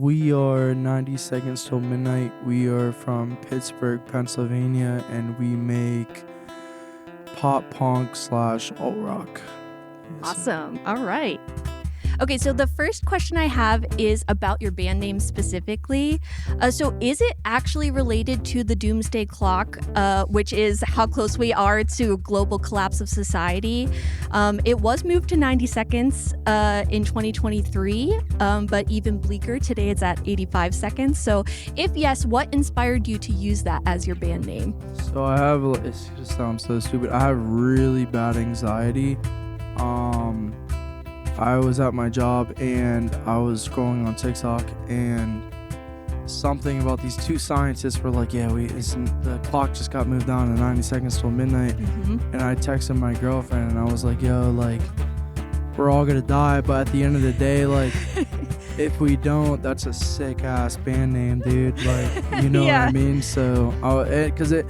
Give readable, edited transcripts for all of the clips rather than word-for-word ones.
We are 90 Seconds Till Midnight. We are from Pittsburgh, Pennsylvania, and we make pop punk / alt rock. Awesome. All right. Okay, so the first question I have is about your band name specifically. So is it actually related to the doomsday clock, which is how close we are to global collapse of society? It was moved to 90 seconds in 2023, but even bleaker, today it's at 85 seconds. So if yes, what inspired you to use that as your band name? So I have, it just sounds so stupid, I have really bad anxiety. I was at my job and I was scrolling on TikTok and something about these two scientists were like, yeah, the clock just got moved down to 90 seconds till midnight. Mm-hmm. And I texted my girlfriend and I was like, yo, like, we're all gonna die, but at the end of the day, like, if we don't, that's a sick ass band name, dude. Like, you know Yeah. what I mean? So, cause it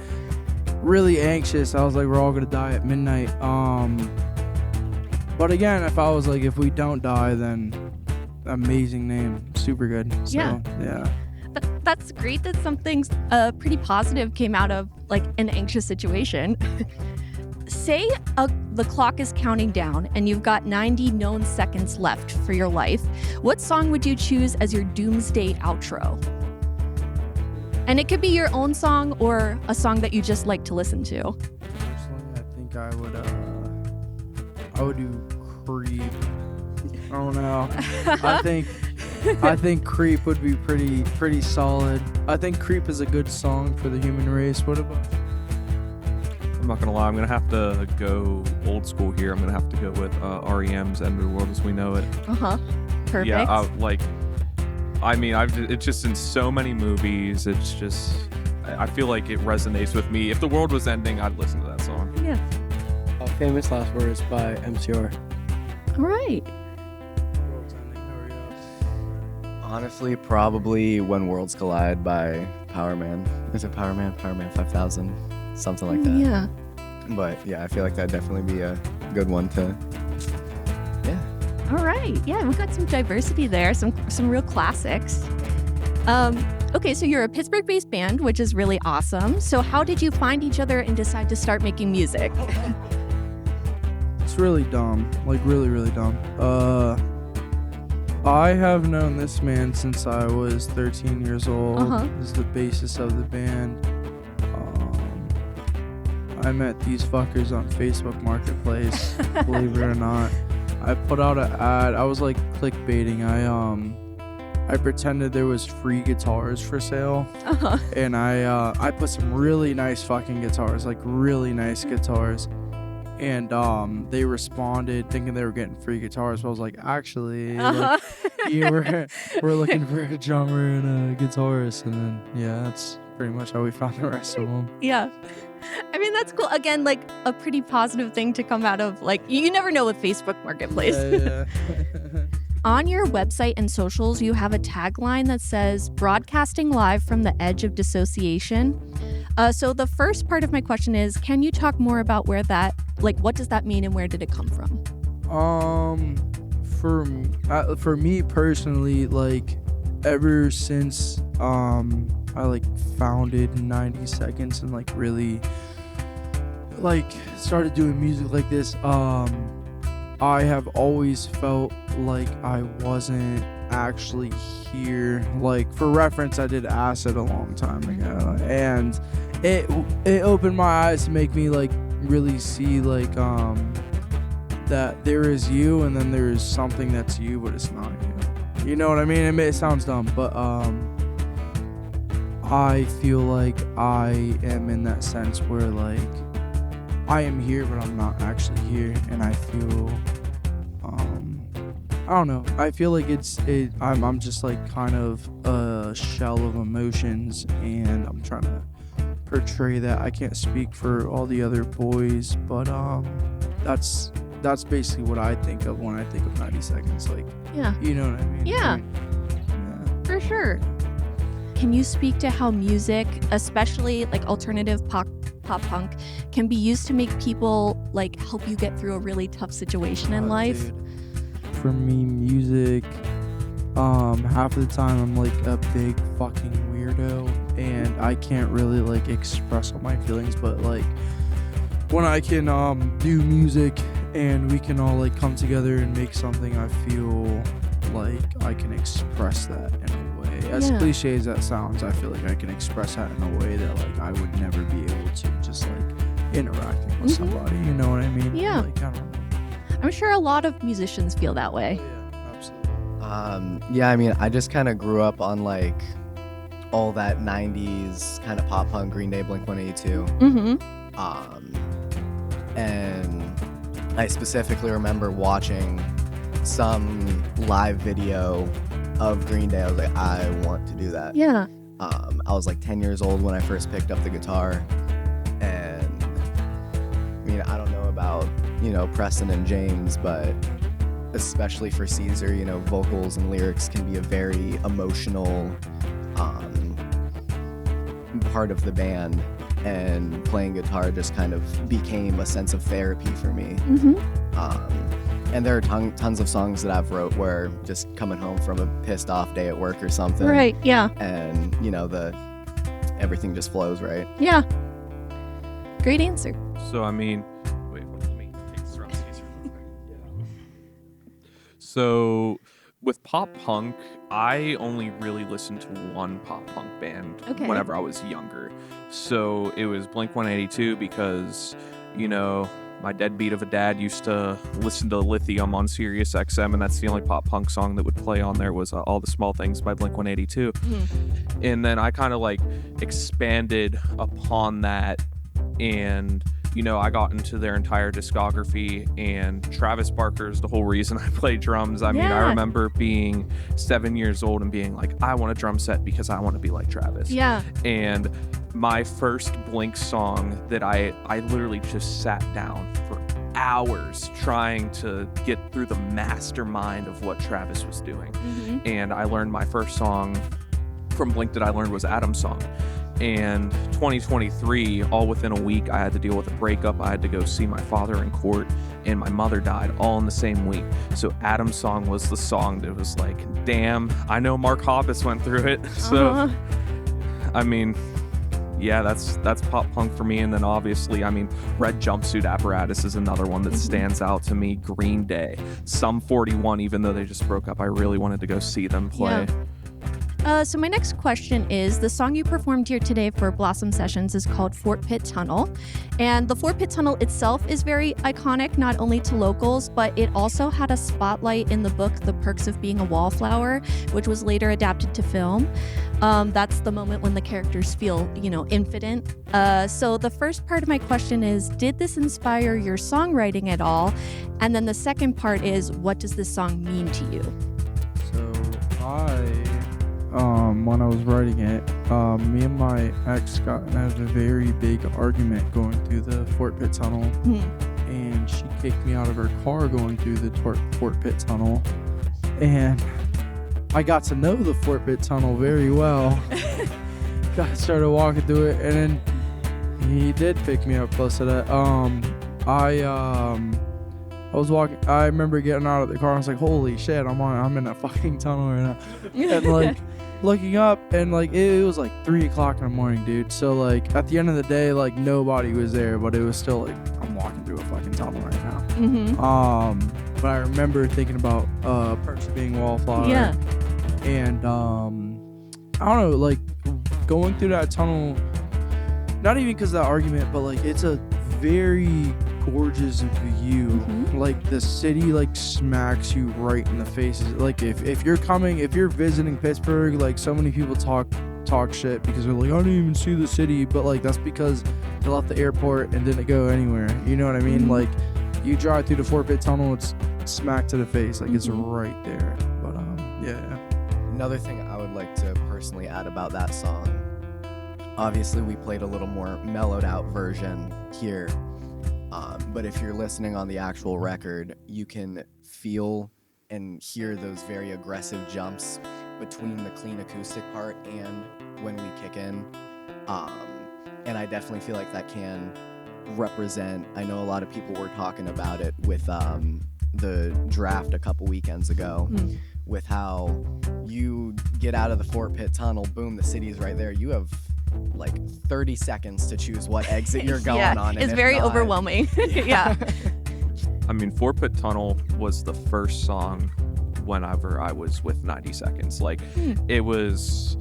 really anxious. I was like, we're all gonna die at midnight. But again, if I was like, if we don't die, then amazing name, super good. So, yeah. That's great that something pretty positive came out of like an anxious situation. Say the clock is counting down and you've got 90 known seconds left for your life. What song would you choose as your doomsday outro? And it could be your own song or a song that you just like to listen to. Personally, I think I would do Creep. I don't know. I think Creep would be pretty solid. I think Creep is a good song for the human race. What about? I'm not gonna lie, I'm gonna have to go old school here. I'm gonna have to go with REM's End of the World as We Know It. Perfect. Yeah, it's just in so many movies. It's just, I feel like it resonates with me. If the world was ending, I'd listen to that song. Yeah. Famous Last Words by MCR. All right. Honestly, probably When Worlds Collide by Power Man. Is it Power Man? Power Man 5000? Something like that. Yeah. But yeah, I feel like that'd definitely be a good one to, yeah. All right. Yeah, we've got some diversity there, some real classics. Okay, so you're a Pittsburgh-based band, which is really awesome. So how did you find each other and decide to start making music? It's really dumb, like really, really dumb. I have known this man since I was 13 years old. He's the bassist of the band. I met these fuckers on Facebook Marketplace, believe it or not. I put out an ad. I was like clickbaiting. I pretended there was free guitars for sale, and I put some really nice fucking guitars, like really nice guitars. And they responded thinking they were getting free guitars. So I was like, actually, like, yeah, we're looking for a drummer and a guitarist. And then, yeah, that's pretty much how we found the rest of them. Yeah. I mean, that's cool. Again, like a pretty positive thing to come out of, like, you never know with Facebook Marketplace. Yeah. On your website and socials, you have a tagline that says, broadcasting live from the edge of dissociation. So the first part of my question is, can you talk more about where that, like, what does that mean and where did it come from? For me personally, like, ever since I like founded 90 Seconds and like really like started doing music like this, I have always felt like I wasn't actually here. Like, for reference, I did acid a long time ago, and it opened my eyes to make me like really see like that there is you and then there is something that's you but it's not you. You know what I mean? It sounds dumb, but I feel like I am in that sense where like I am here but I'm not actually here, and I feel I don't know. I feel like I'm just like kind of a shell of emotions, and I'm trying to portray that. I can't speak for all the other boys, but that's basically what I think of when I think of 90 Seconds. Like, Yeah. you know what I mean? Yeah. For sure. Can you speak to how music, especially like alternative pop punk, can be used to make people like help you get through a really tough situation in life? Dude. For me, music half of the time I'm like a big fucking weirdo and I can't really like express all my feelings, but like when I can do music and we can all like come together and make something, I feel like I can express that in a way. As cliche as that sounds, I feel like I can express that in a way that like I would never be able to just like interacting with somebody, you know what I mean? Yeah. Like, I don't know. I'm sure a lot of musicians feel that way. Yeah, absolutely. Yeah, I mean, I just kind of grew up on like all that 90s kind of pop punk, Green Day, Blink-182. And I specifically remember watching some live video of Green Day. I was like, I want to do that. Yeah. I was like 10 years old when I first picked up the guitar. And I mean, I don't know about, Preston and James, but especially for Caesar, vocals and lyrics can be a very emotional part of the band. And playing guitar just kind of became a sense of therapy for me. And there are tons of songs that I've wrote where just coming home from a pissed off day at work or something. Right, yeah. And, everything just flows, right? Yeah. Great answer. So, I mean, wait, let me take this around Caesar real quick. So, with pop punk, I only really listened to one pop punk band whenever I was younger. So, it was Blink-182 because, my deadbeat of a dad used to listen to Lithium on Sirius XM, and that's the only pop punk song that would play on there was All the Small Things by Blink-182. And then I kind of like expanded upon that, and I got into their entire discography, and Travis Barker is the whole reason I play drums. I mean, I remember being 7 years old and being like, I want a drum set because I want to be like Travis. Yeah. And my first Blink song that I literally just sat down for hours trying to get through the mastermind of what Travis was doing. And I learned my first song from Blink that I learned was Adam's Song. And 2023, all within a week, I had to deal with a breakup. I had to go see my father in court, and my mother died all in the same week. So Adam's Song was the song that was like, damn, I know Mark Hoppus went through it. So, I mean, yeah, that's pop punk for me. And then obviously, I mean, Red Jumpsuit Apparatus is another one that stands out to me. Green Day, Sum 41, even though they just broke up, I really wanted to go see them play. Yeah. So my next question is, the song you performed here today for Blossom Sessions is called Fort Pitt Tunnel. And the Fort Pitt Tunnel itself is very iconic, not only to locals, but it also had a spotlight in the book, The Perks of Being a Wallflower, which was later adapted to film. That's the moment when the characters feel, infinite. So the first part of my question is, did this inspire your songwriting at all? And then the second part is, what does this song mean to you? So when I was writing it, me and my ex got in a very big argument going through the Fort Pitt Tunnel, and she kicked me out of her car going through the Fort Pitt Tunnel, and I got to know the Fort Pitt Tunnel very well. Started walking through it, and then he did pick me up close to that. I was walking. I remember getting out of the car. And I was like, "Holy shit! I'm in a fucking tunnel right now." And like looking up, and like it was like 3 o'clock in the morning, dude. So like at the end of the day, like nobody was there, but it was still like I'm walking through a fucking tunnel right now. But I remember thinking about Perks of Being a Wallflower. Yeah. And I don't know, like going through that tunnel. Not even because of that argument, but like it's a very gorgeous view. Like the city like smacks you right in the faces. Like if you're visiting Pittsburgh, like so many people talk shit because they're like, I didn't even see the city, but like that's because they left the airport and didn't go anywhere, you know what I mean? Like you drive through the Fort Pitt Tunnel, it's smack to the face, like it's right there. But yeah. Another thing I would like to personally add about that song, obviously we played a little more mellowed out version here. But if you're listening on the actual record, you can feel and hear those very aggressive jumps between the clean acoustic part and when we kick in. And I definitely feel like that can represent, I know a lot of people were talking about it with the draft a couple weekends ago, with how you get out of the Fort Pitt tunnel, boom, the city's right there. You have like 30 seconds to choose what exit you're going yeah, on. And it's if very not- overwhelming. Yeah. I mean, Fort Pitt Tunnel was the first song whenever I was with 90 Seconds. Like, it was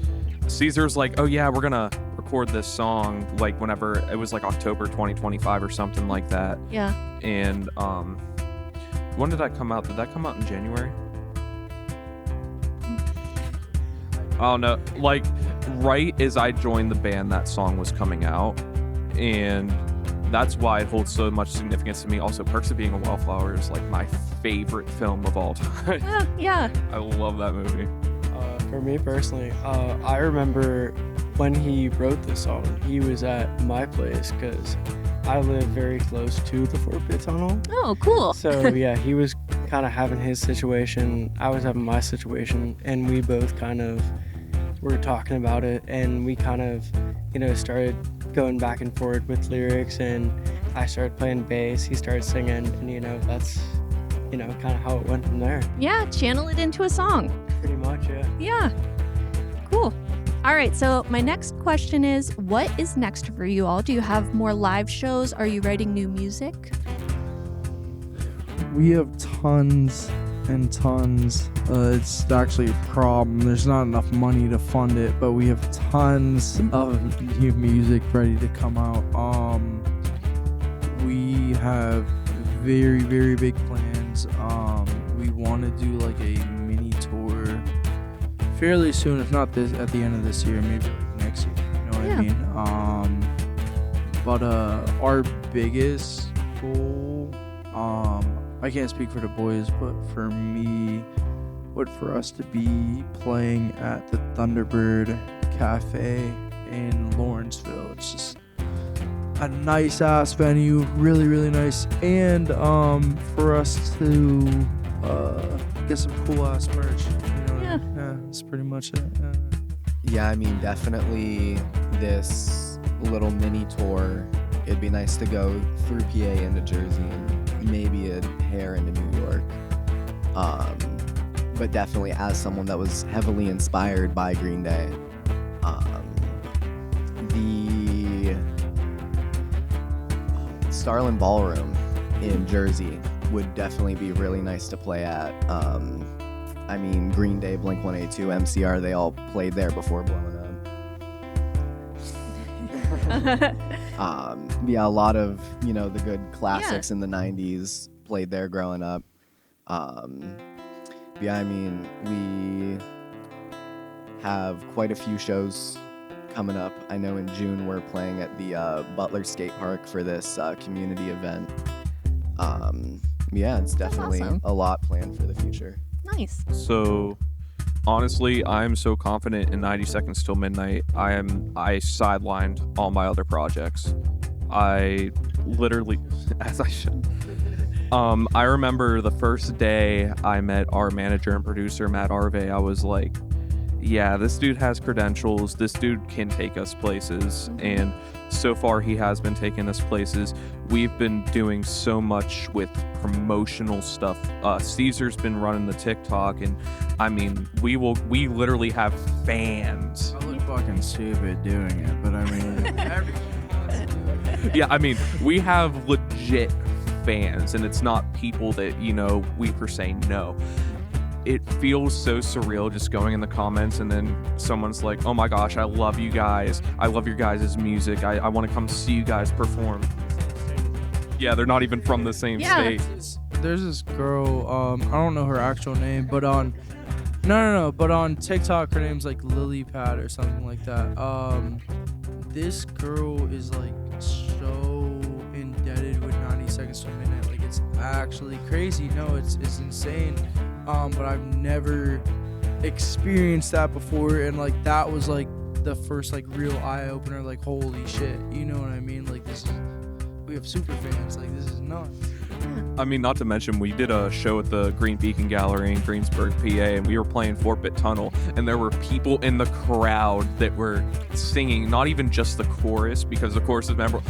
Caesar's like, oh yeah, we're gonna record this song, like whenever it was like October 2025 or something like that. Yeah. And when did that come out? Did that come out in January? Oh no, like right as I joined the band, that song was coming out, and that's why it holds so much significance to me. Also, Perks of Being a Wallflower is like my favorite film of all time. Yeah. I love that movie. For me personally, I remember when he wrote this song, he was at my place because I live very close to the Fort Pitt Tunnel. Oh, cool. So yeah, he was kind of having his situation, I was having my situation, and we both kind of were talking about it, and we kind of, started going back and forth with lyrics, and I started playing bass, he started singing, and that's, kind of how it went from there. Yeah, channel it into a song. Pretty much, yeah. Yeah. Cool. All right, so my next question is, what is next for you all? Do you have more live shows? Are you writing new music? We have tons and tons. It's actually a problem. There's not enough money to fund it, but we have tons of new music ready to come out. We have very, very big plans. We want to do like a mini tour fairly soon, if not this at the end of this year, maybe like next year. You know what I mean? But our biggest goal, I can't speak for the boys, but for me, would for us to be playing at the Thunderbird Cafe in Lawrenceville. It's just a nice ass venue, really, really nice, and for us to get some cool ass merch. Yeah. Yeah, that's pretty much it. Yeah, I mean, definitely this little mini tour. It'd be nice to go through PA into Jersey and maybe a hair into New York. But definitely as someone that was heavily inspired by Green Day, the Starland Ballroom in Jersey would definitely be really nice to play at. I mean, Green Day, Blink-182, MCR, they all played there before blowing up. Yeah, a lot of, the good classics in the 90s played there growing up. Yeah, I mean, we have quite a few shows coming up. I know in June we're playing at the Butler Skate Park for this community event. Yeah, it's definitely awesome. a lot planned for the future. Nice. So honestly, I'm so confident in 90 Seconds Till Midnight. I sidelined all my other projects. I literally, as I should. I remember the first day I met our manager and producer, Matt Arve, I was like, yeah, this dude has credentials. This dude can take us places. And so far he has been taking us places. We've been doing so much with promotional stuff. Caesar's been running the TikTok, and I mean, we literally have fans. I look fucking stupid doing it, but I mean, Yeah, I mean, we have legit fans, and it's not people that, we per se know. It feels so surreal just going in the comments and then someone's like, oh my gosh, I love you guys. I love your guys' music. I want to come see you guys perform. Yeah, they're not even from the same state. There's this girl, I don't know her actual name, but on but on TikTok her name's like Lily Pad or something like that. This girl is like so indebted with 90 Seconds Till Midnight. Like, it's actually crazy. No, it's insane. But I've never experienced that before, and like that was like the first like real eye opener. Like, holy shit, you know what I mean? Like, we have super fans. Like, this is nuts. I mean, not to mention, we did a show at the Green Beacon Gallery in Greensburg, PA, and we were playing Fort Pitt Tunnel, and there were people in the crowd that were singing, not even just the chorus, because the chorus is memorable.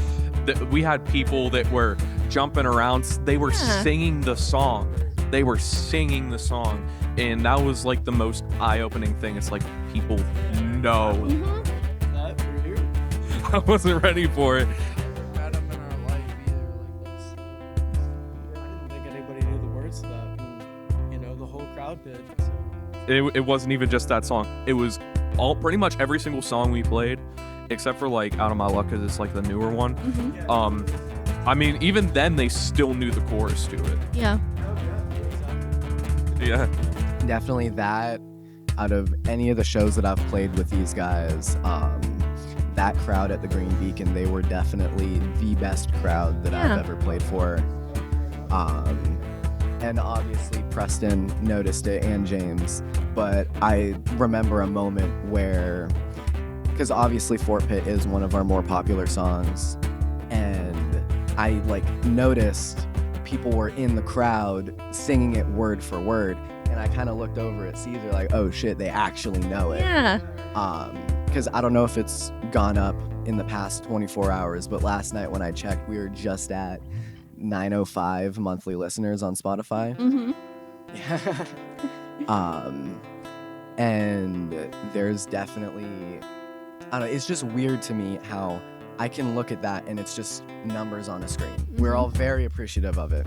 We had people that were jumping around. They were singing the song. They were singing the song. And that was like the most eye-opening thing. It's like people know. That for you? I wasn't ready for it. Had them in our life either. Like that's. I didn't think anybody knew the words to that. And, the whole crowd did. So. It wasn't even just that song. It was pretty much every single song we played, except for like Out of My Luck, because it's like the newer one. I mean, even then they still knew the chorus to it. Yeah. Yeah. Definitely that. Out of any of the shows that I've played with these guys, that crowd at the Green Beacon, they were definitely the best crowd that I've ever played for. And obviously Preston noticed it, and James, but I remember a moment where, because obviously Fort Pitt is one of our more popular songs, and I noticed people were in the crowd singing it word for word, and I kind of looked over at Caesar like, oh shit, they actually know it. Yeah. Because I don't know if it's gone up in the past 24 hours, but last night when I checked, we were just at 905 monthly listeners on Spotify. And there's definitely, I don't know, it's just weird to me how I can look at that and it's just numbers on a screen. We're all very appreciative of it,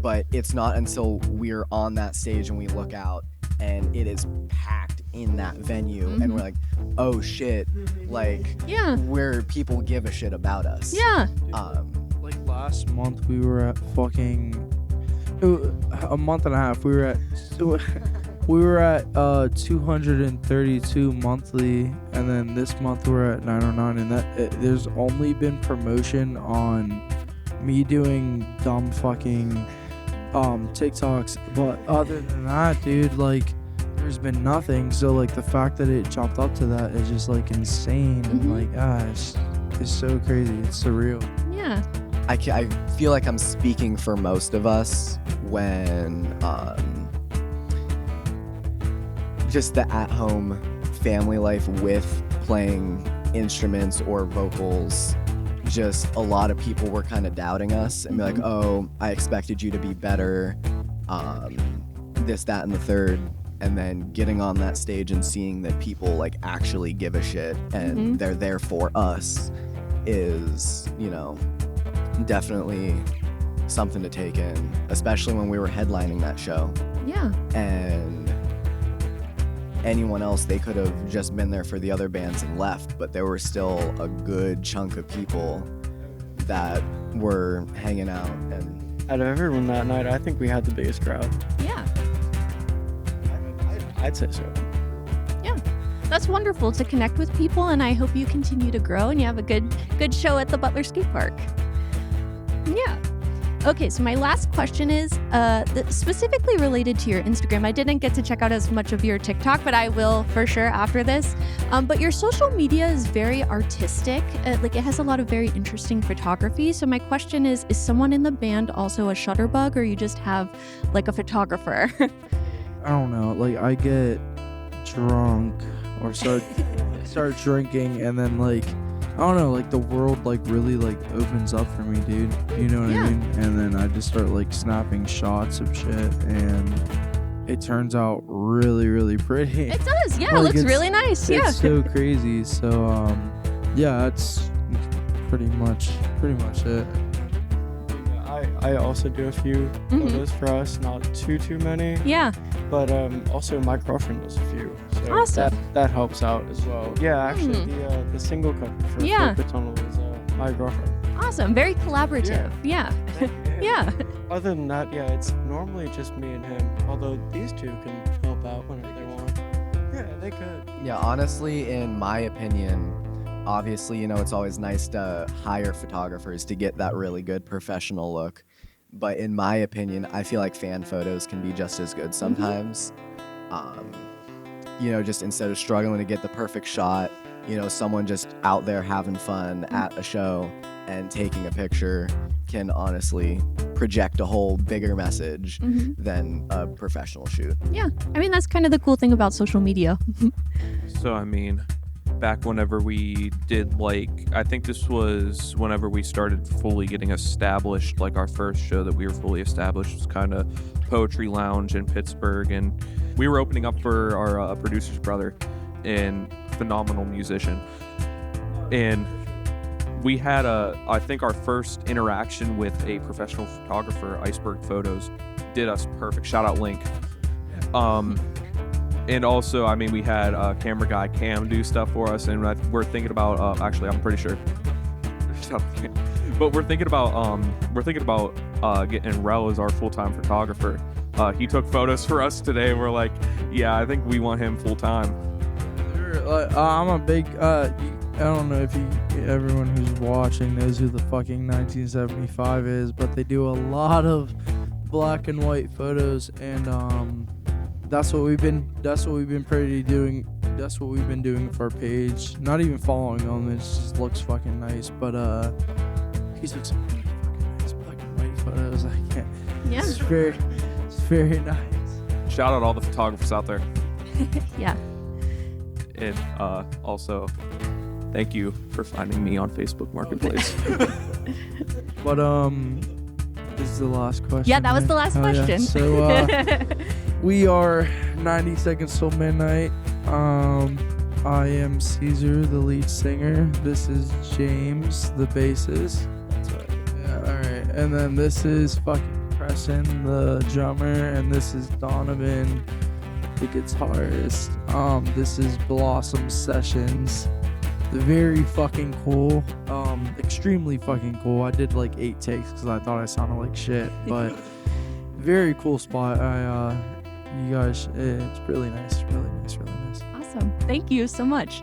but it's not until we're on that stage and we look out and it is packed in that venue and we're like, oh shit, where people give a shit about us. Yeah. Like last month we were at a month and a half we were at 232 monthly, and then this month we're at 909, and there's only been promotion on me doing dumb fucking TikToks, but other than that, dude, there's been nothing. So the fact that it jumped up to that is just insane. And it's so crazy. It's surreal. Yeah. I feel like I'm speaking for most of us when just the at-home family life with playing instruments or vocals, just a lot of people were kind of doubting us and be like, oh, I expected you to be better, this, that, and the third. And then getting on that stage and seeing that people actually give a shit and they're there for us is, definitely something to take in, especially when we were headlining that show. Yeah. And anyone else, they could have just been there for the other bands and left, but there were still a good chunk of people that were hanging out. And out of everyone that night, I think we had the biggest crowd. Yeah. I'd say so. Yeah. That's wonderful to connect with people, and I hope you continue to grow and you have a good show at the Butler Skate Park. Yeah. Okay, so my last question is specifically related to your Instagram. I didn't get to check out as much of your TikTok, but I will for sure after this. But your social media is very artistic. It has a lot of very interesting photography. So my question is someone in the band also a shutterbug, or you just have a photographer? I don't know. I get drunk or start drinking, and then I don't know, the world really opens up for me, dude. You know what I mean? And then I just start snapping shots of shit, and it turns out really, really pretty. It does, yeah. It looks really nice. Yeah. It's so crazy. So yeah, that's pretty much it. I also do a few photos for us, not too many. Yeah. But also my girlfriend does a few. So awesome. That helps out as well. Yeah, actually the single cover for Fort Tunnel is my girlfriend. Awesome. Very collaborative. Yeah. Yeah. Other than that, it's normally just me and him. Although these two can help out whenever they want. Yeah, they could. Yeah, honestly, in my opinion, obviously, it's always nice to hire photographers to get that really good professional look. But in my opinion, I feel like fan photos can be just as good sometimes. Just instead of struggling to get the perfect shot, someone just out there having fun at a show and taking a picture can honestly project a whole bigger message than a professional shoot. Yeah. I mean, that's kind of the cool thing about social media. So, back whenever we did I think this was whenever we started fully getting established. Like our first show that we were fully established was kind of Poetry Lounge in Pittsburgh, and we were opening up for our producer's brother, and phenomenal musician. And we had I think our first interaction with a professional photographer, Iceberg Photos, did us perfect. Shout out Link. And also, I mean, we had camera guy Cam do stuff for us, and we're thinking about actually, I'm pretty sure. But we're thinking about getting Rel as our full-time photographer. He took photos for us today, and we're like, yeah, I think we want him full-time. I'm a big I don't know if everyone who's watching knows who the fucking 1975 is, but they do a lot of black and white photos, and that's what we've been doing for our page. Not even following them, it just looks fucking nice. But he took some fucking nice black and white photos. I can't. Yeah. It's very nice. Shout out all the photographers out there. Yeah. And also, thank you for finding me on Facebook Marketplace. But this is the last question. Yeah, that was right? the last Oh, yeah. question. So we are 90 Seconds Till Midnight. I am Caesar, the lead singer. This is James, the bassist. That's right. Yeah, alright. And then this is fucking Preston, the drummer. And this is Donovan, the guitarist. This is Blossom Sessions. Very fucking cool. Extremely fucking cool. I did like 8 takes because I thought I sounded like shit. But very cool spot. You guys, it's really nice. Really nice. Really nice. Awesome. Thank you so much.